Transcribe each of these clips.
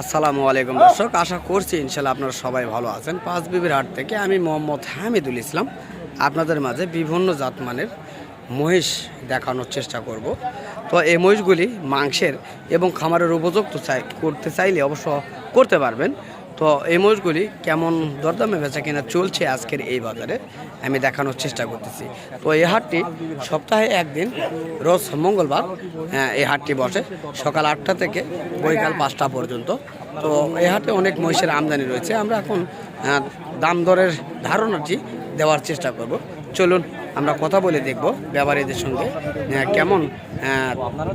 আসসালামু আলাইকুম দর্শক, আশা করছি ইনশাল্লাহ আপনারা সবাই ভালো আছেন। পাঁচ বিবির হাট থেকে আমি মোহাম্মদ হামিদুল ইসলাম আপনাদের মাঝে বিভিন্ন জাতমানের মহিষ দেখানোর চেষ্টা করব। তো এই মহিষগুলি মাংসের এবং খামারের উপযুক্ত করতে চাইলে অবশ্য করতে পারবেন। তো এই মহিষগুলি কেমন দরদামে বেচা কিনা চলছে আজকের এই বাজারে আমি দেখানোর চেষ্টা করতেছি। তো এই হাটটি সপ্তাহে একদিন রোজ মঙ্গলবার এই হাটটি বসে সকাল 8টা থেকে বৈকাল 5টা পর্যন্ত। তো এই হাটে অনেক মহিষের আমদানি রয়েছে। আমরা এখন দাম দরের ধারণাটি দেওয়ার চেষ্টা করব। চলুন আমরা কথা বলে দেখব ব্যাপারীদের সঙ্গে কেমন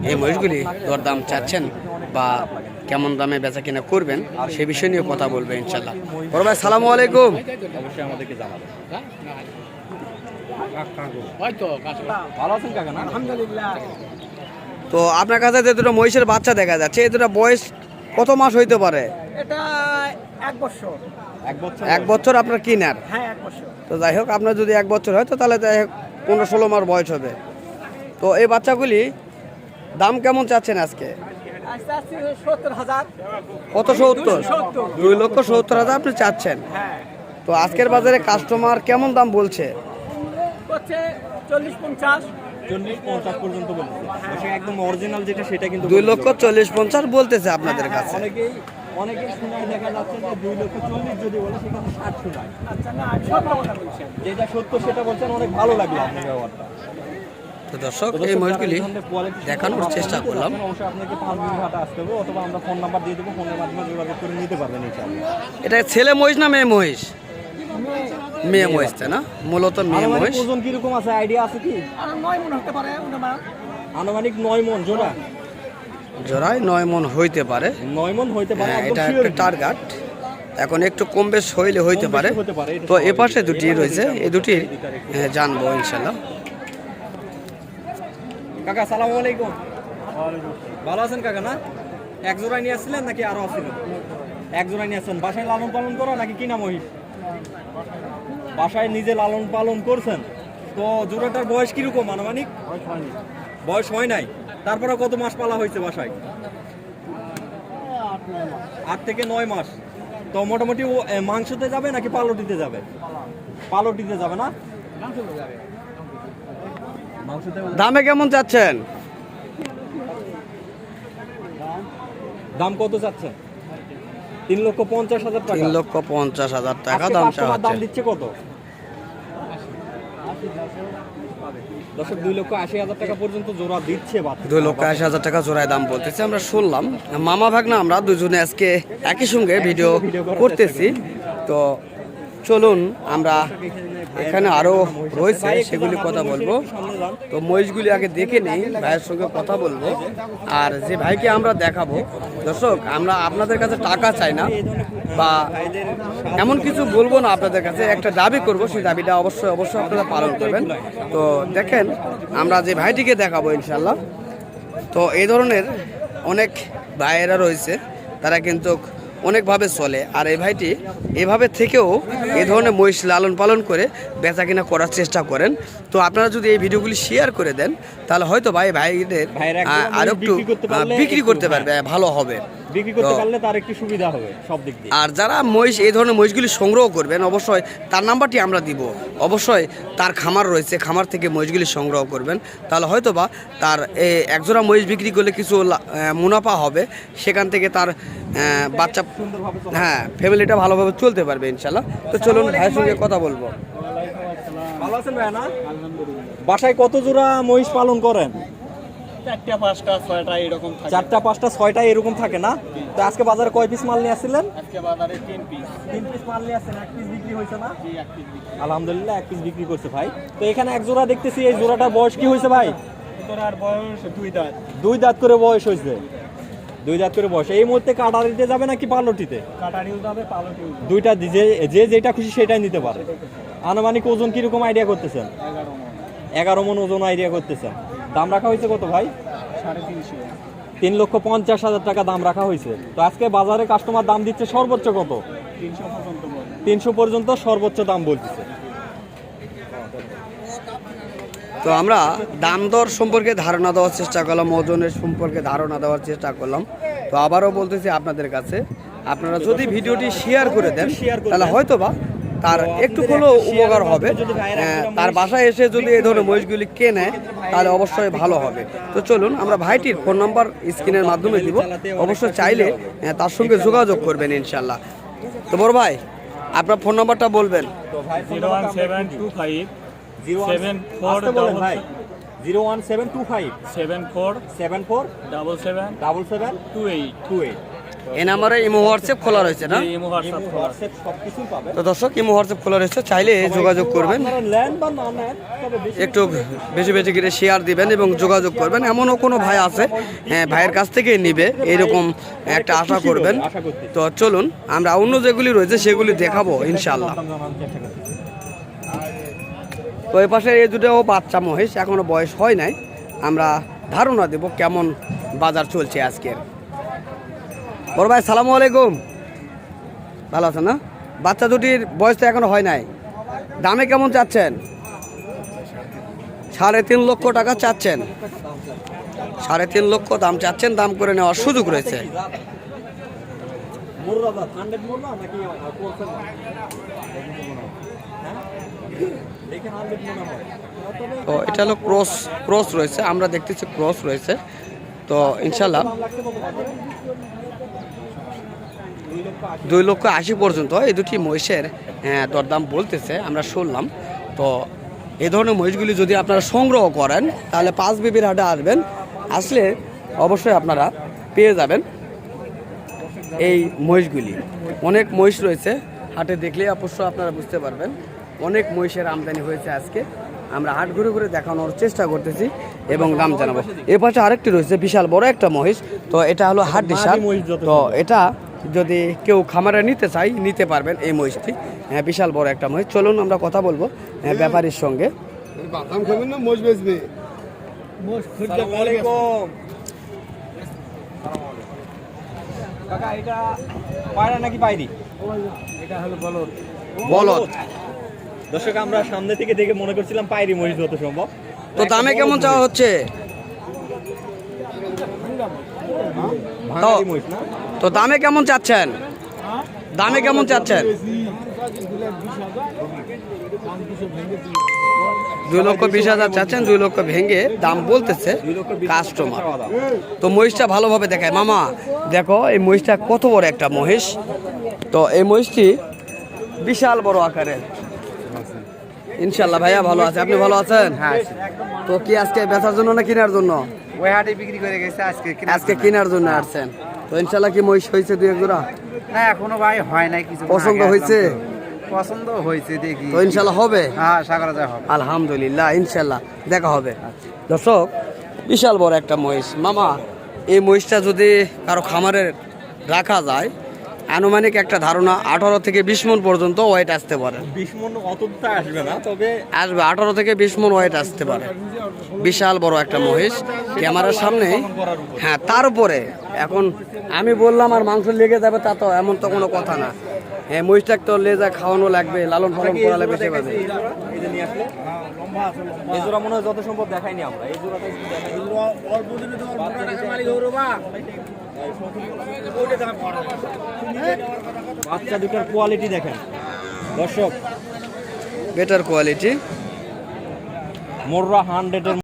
এই মহিষগুলি দরদাম চাচ্ছেন বা কেমন দামে বেচা কিনা করবেন সে বিষয় নিয়ে কথা বলবে ইনশাল্লাহ। বড় ভাই সালামু আলাইকুম। অবশ্যই আমাদেরকে জানাবেন। তো আপনার কাছে যে দুটো মহিষের বাচ্চা দেখা যাচ্ছে এই দুটো বয়স কত মাস হইতে পারে? এটা 1 বছর। 1 বছর আপনার কিনার? হ্যাঁ 1 বছর। তো যাই হোক, আপনার যদি 1 বছর হয় তো তাহলে যাই হোক 15-16 মাস বয়স হবে। তো এই বাচ্চাগুলি দাম কেমন চাচ্ছেন আজকে? আস্তে আস্তে 70,000। কত? 70? 2,70,000 আপনি চাচ্ছেন। হ্যাঁ। তো আজকের বাজারে কাস্টমার কেমন দাম বলছে? হচ্ছে 40-50। 40-50 পর্যন্ত বলতেছে। আসলে একদম অরিজিনাল যেটা সেটা কিন্তু 2,40,50 বলতেছে আপনাদের কাছে। অনেকেই শোনায় দেখা যাচ্ছে যে 2,40,000 যদি বলে সেখানে 60 শোনায়। আচ্ছা না, আমি সত্য কথা বলছি। যেটা সত্য সেটা বলছেন, অনেক ভালো লাগলো আপনার ব্যবহারটা। তো দর্শক, এই মহিষগুলি দেখানোর চেষ্টা করলাম। অবশ্যই আপনাকে 5 মিনিট হাতে আসতে হবে, অথবা আমরা ফোন নাম্বার দিয়ে দেবো, ফোনের মাধ্যমে যোগাযোগ করে নিতে পারবেন ইনশাআল্লাহ। এটা ছেলে মহিষ না মেয়ে মহিষ? মেয়ে মহিষ, তাই না? মূলত মেয়ে আনুমানিক মহিষ। ওজন কিরকম আছে, আইডিয়া আছে কি? আর 9 মণ হতে পারে ওনার। আনুমানিক 9 মণ জোড়া। জোড়ায় 9 মণ হইতে পারে। 9 মণ হইতে পারে, হ্যাঁ, একদম এটা শিওর। একটা টার্গেট। এখন একটু কম বেশ হইলে হইতে পারে। তো এ পাশে দুটি রয়েছে, এই দুটি জানবো ইনশাল্লাহ। কাকা সালামু আলাইকুম। ভালো আছেন কাকা? না, এক জোড়ায় নিয়ে আসছিলেন নাকি আরো আসছিলেন? এক জোড়ায় নিয়ে আসছেন। বাসায় লালন পালন করো নাকি কিনা মহিষ? বাসায় নিজে লালন পালন করছেন। তো জোড়াটার বয়স কিরকম আনুমানিক? বয়স হয় নাই। তারপরে কত মাস পালা হয়েছে বাসায়? 8 থেকে 9 মাস। তো মোটামুটি ও মাংসতে যাবে নাকি পালটিতে যাবে? পালটিতে যাবে না? দামে কেমন চাচ্ছেন? দাম কত চাচ্ছেন? 3,50,000 টাকা। 3,50,000 টাকা দাম আজকে কাস্টমার দাম চাচ্ছে। দিচ্ছে কত? দর্শক 2,80,000 টাকা পর্যন্ত জোড়া দিচ্ছে। 2,80,000 টাকা জোড়ায় দাম বলতেছে। আমরা শুনলাম মামা ভাগনা আমরা দুজনে আজকে একই সঙ্গে ভিডিও করতেছি। তো চলুন আমরা এখানে আরো রয়েছে সেগুলি কথা বলবো। তো মহিষগুলি আগে দেখে নেই, ভাইয়ের সঙ্গে কথা বলবো। আর যে ভাইকে আমরা দেখাবো, দর্শক আমরা আপনাদের কাছে টাকা চাই না বা এমন কিছু বলবো না আপনাদের কাছে, একটা দাবি করব, সেই দাবিটা অবশ্যই অবশ্যই আপনারা পালন করবেন। তো দেখেন আমরা যে ভাইটিকে দেখাবো ইনশাল্লাহ, তো এই ধরনের অনেক ভাইয়েরা রয়েছে, তারা কিন্তু অনেকভাবে চলে। আর এই ভাইটি এভাবে থেকেও এই ধরনের মহিষ লালন পালন করে বেচা কিনা করার চেষ্টা করেন। তো আপনারা যদি এই ভিডিওগুলি শেয়ার করে দেন তাহলে হয়তো ভাইদের আরো একটু বিক্রি করতে পারবে, ভালো হবে, বিক্রি করতে পারলে তার একটু সুবিধা হবে সব দিক দিয়ে। আর যারা মহিষ এই ধরনের মহিষগুলি সংগ্রহ করবেন অবশ্যই তার নাম্বারটি আমরা দিব। অবশ্যই তার খামার রয়েছে, খামার থেকে মহিষগুলি সংগ্রহ করবেন, তাহলে হয়তো বা তার একজোড়া মহিষ বিক্রি করলে কিছু মুনাফা হবে, সেখান থেকে তার বাচ্চা, হ্যাঁ, ফ্যামিলিটা ভালোভাবে চলতে পারবে ইনশাল্লাহ। তো চলুন ভাইয়ের সঙ্গে কথা বলবো। ভালো আছেন ভাই? না, বাসায় কত জোড়া মহিষ পালন করেন? 4টা 5টা 6টা এরকম থাকে। 4টা 5টা 6টা এরকম থাকে না? তো আজকে বাজারে কয় পিস মাল নিয়ে আসছিলেন? আজকে বাজারে 3 পিস। 3 পিস মাল নিয়ে আসছেন। 1 পিস বিক্রি হয়েছে না? জি, 1 পিস বিক্রি। আলহামদুলিল্লাহ 1 পিস বিক্রি করছে ভাই। তো এখানে এক জোড়া দেখতেছি, এই জোড়াটার বয়স কি হয়েছে ভাই? তোরার বয়স 2 দাঁত। 2 দাঁত করে বয়স হয়েছে। 2 দাঁত করে বয়স। এই মুহূর্তে কাটারিতে যাবে নাকি পালটিতে? কাটারিও যাবে, পালটিও যাবে। দুইটা যে যেটা খুশি সেটাই নিতে পারে। আনুমানিক ওজন কিরকম আইডিয়া করতেছেন? 11 মণ ওজন আইডিয়া করতেছেন। দাম রাখা হয়েছে কত ভাই? 350। 3,50,000 টাকা দাম রাখা হয়েছে। তো আজকে বাজারে কাস্টমার দাম দিচ্ছে সর্বোচ্চ কত? 300 পর্যন্ত বলে। 300 পর্যন্ত সর্বোচ্চ দাম বলতেছে। তো আমরা দাম দর সম্পর্কে ধারণা দেওয়ার চেষ্টা করলাম, ওজনের সম্পর্কে ধারণা দেওয়ার চেষ্টা করলাম। তো আবারও বলতেছি আপনাদের কাছে, আপনারা যদি ভিডিওটি শেয়ার করে দেন শেয়ার করবেন। তাহলে হয়তো বা তার একটু হলেও উপকার হবে। তার বাসায় এসে যদি এই ধরনের মহিষগুলি কেনে তাহলে অবশ্যই ভালো হবে। তো চলুন আমরা ভাইটির ফোন নাম্বার স্ক্রিনের মাধ্যমে দিব, অবশ্যই চাইলে তার সঙ্গে যোগাযোগ করবেন ইনশাল্লাহ। তো বড় ভাই আপনার ফোন নাম্বারটা বলবেন। তো ভাই 01725 আসতে বলেন ভাই 74 01725 74 74 77 77 28 28 এই নাম্বারে ইমো হোয়াটসঅ্যাপ খোলা রয়েছে না? ইমো হোয়াটসঅ্যাপ করা। হোয়াটসঅ্যাপ সবকিছু পাবে। তো দর্শক ইমো হোয়াটসঅ্যাপ খোলা রয়েছে, চাইলে যোগাযোগ করবেন। আপনারা নেন বা না নেন তবে বেশি একটু বেশি বেশি করে শেয়ার দিবেন এবং যোগাযোগ করবেন। এমনও কোনো ভাই আছে ভাইয়ের কাছ থেকে নিবে এরকম একটা আশা করবেন। আশা করছি। তো চলুন আমরা অন্য যেগুলি রয়েছে সেগুলি দেখাবো ইনশাল্লাহ। দাম জানানোর চেষ্টা করছি। তো এই পাশে এই দুটো বাচ্চা মহিষ, এখনো বয়স হয় নাই। আমরা ধারণা দেব কেমন বাজার চলছে আজকের। বড় ভাই সালামু আলাইকুম, ভালো আছেন না? বাচ্চা দুটির বয়স তো এখনো হয় নাই, দামে কেমন চাচ্ছেন? 3.5 লক্ষ টাকা চাচ্ছেন। 3.5 লক্ষ দাম চাচ্ছেন, দাম করে নেওয়ার সুযোগ রয়েছে। মুররা দাঁত 100 মুররা নাকি কোরসেন? হ্যাঁ দেখেন 100 মুররা হয়। তো এটা হলো ক্রস রয়েছে, আমরা দেখতেছি ক্রস রয়েছে। তো ইনশাল্লাহ 2,80,000 পর্যন্ত এই দুটি মহিষের দরদাম বলতেছে, আমরা শুনলাম। তো এই ধরনের মহিষগুলি যদি আপনারা সংগ্রহ করেন তাহলে 5 বিবির হাটে আসবেন, আসলে অবশ্যই আপনারা পেয়ে যাবেন এই মহিষগুলি। অনেক মহিষ রয়েছে হাটে, দেখলেই অবশ্য আপনারা বুঝতে পারবেন অনেক মহিষের আমদানি হয়েছে আজকে। আমরা হাট ঘুরে ঘুরে দেখানোর চেষ্টা করতেছি এবং দাম জানাবো। এ পাশে আরেকটি রয়েছে বিশাল বড় একটা মহিষ, তো এটা হলো হাট ডিশাল। তো এটা যদি কেউ খামারে নিতে চাই নিতে পারবেন এই মহিষটি। বিশাল বড় একটা মহিষ। চলুন আমরা কথা বলবো ব্যাপারীর সঙ্গে। বাদাম খাবেন না মোষ বেচবে? আসসালামু আলাইকুম। কাকা এটা পায়রা নাকি পায়রি? এটা হলো বলদ। বলদ। দর্শক আমরা সামনে থেকে দেখে মনে করছিলাম পায়রি মহিষ যত সম্ভব। তো দামে কেমন চাওয়া হচ্ছে? ভাঙাড়ি মহিষ না? তো দামে কেমন চাচ্ছেন? দামে কেমন চাচ্ছেন? 2,20,000 চাচ্ছেন, 2 লক্ষ ভেঙে দাম বলতেছে 2,20,000 কাস্টমার। চাওয়া দাম। তো মহিষটা ভালোভাবে দেখায়। মামা দেখো এই মহিষটা কত বড় একটা মহিষ। তো এই মহিষটি বিশাল বড় আকারের। ইনশাল্লাহ ভাইয়া ভালো আছে, আপনি ভালো আছেন? তো কি আজকে বেচার জন্য না কেনার জন্য? ওই হাটে বিক্রি করে গেছে আজকে আজকে কেনার জন্য আসছেন। তো ইনশাল্লাহ কি মহিষ হয়েছে 2-1 জোড়া? না এখনো ভাই হয় নাই কিছু পছন্দ হয়েছে? পছন্দ হয়েছে দেখি। তো ইনশাল্লাহ হবে। হ্যাঁ সাগরা যায় হবে। আলহামদুলিল্লাহ, ইনশাল্লাহ দেখা হবে। দর্শক বিশাল বড় একটা মহিষ। মামা এই মহিষটা যদি কারো খামারে রাখা যায় আনুমানিক একটা ধারণা 18 থেকে 20 মণ পর্যন্ত ওয়েট আসতে পারে। 20 মণ অতটা আসবে না, তবে আসবে 18 থেকে 20 মণ ওয়েট আসতে পারে। বিশাল বড় একটা মহিষ ক্যামেরার সামনে। হ্যাঁ তার উপরে এখন আমি বললাম আর মাংস লেগে যাবে তা তো এমন তো কোনো কথা না। হ্যাঁ মহিষটাকে তো লেজা খাওয়ানো লাগবে, লালন পালন করা লাগবে সেভাবে। এই যে নিয়ে আসলে এই জোড়া মনে হয় যত সম্ভব দেখাইনি আমরা। এই জোড়াটা একটু দেখাই। বাচ্চা দুটার কোয়ালিটি দেখেন দর্শক, বেটার কোয়ালিটি। মোররা 100-এর